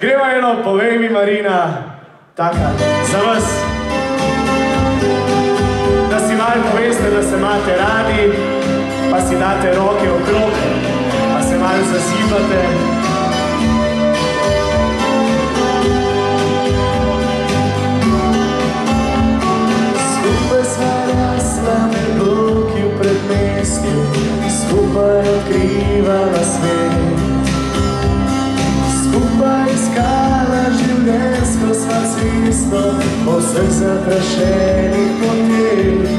Greva eno, povej mi, Marina, taka, za vas. Da si malo poveste, da se imate radi, pa si date roke okrog, pa se malo zazibate. Skupaj sva rasla med bloki v predmestju, skupaj odkrivala svet. Skupaj iskala življenjsko sva cesto po vseh zaprašenih poteh.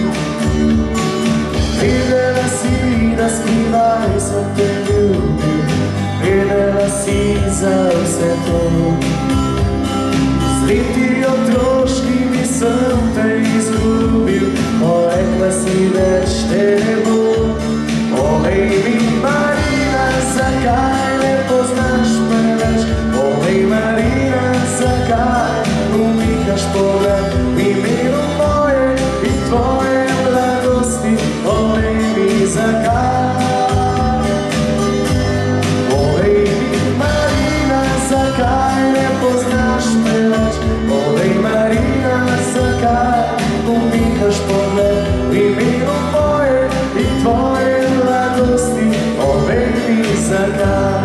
Vedela si, da skrivaj sem te ljubil, vedela si za vse to. Z leti otroškimi sem te izgubil, rekla si več te ne bo. Povej mi, Marina, zakaj ne poznaš preveč? Povej, Marina, zakaj umikaš pogled v imenu moje in tvoje mladosti? Povej mi, zakaj? Povej mi, Marina, zakaj ne poznaš preveč? Povej, Marina, zakaj umikaš pogled v imenu moje in tvoje mladosti? Povej mi, zakaj?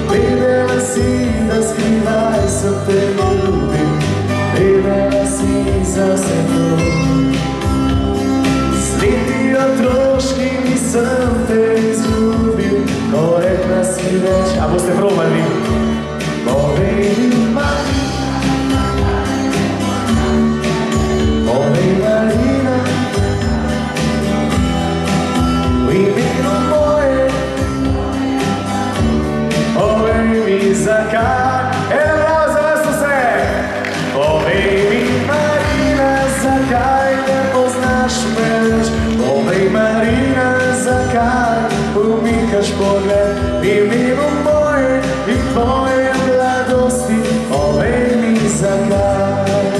Vedela si, da skrivaj sem te ljubil, vedela si za vse to. Z leti otroškimi sem te izgubil, ko rekla si več. A boste probali? Povej mi, Marina, povej, Marina, v imenu moje. Povej mi, zakaj? Evo, za vas vse! Povej mi, Marina, zakaj ne poznaš več? Povej, Marina, zakaj umikaš pogled v imenu moje in tvoje mladosti? Povej mi, zakaj?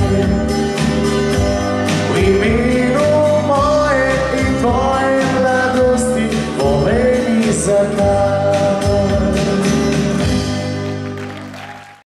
V imenu moje in tvoje mladosti, povej mi, zakaj?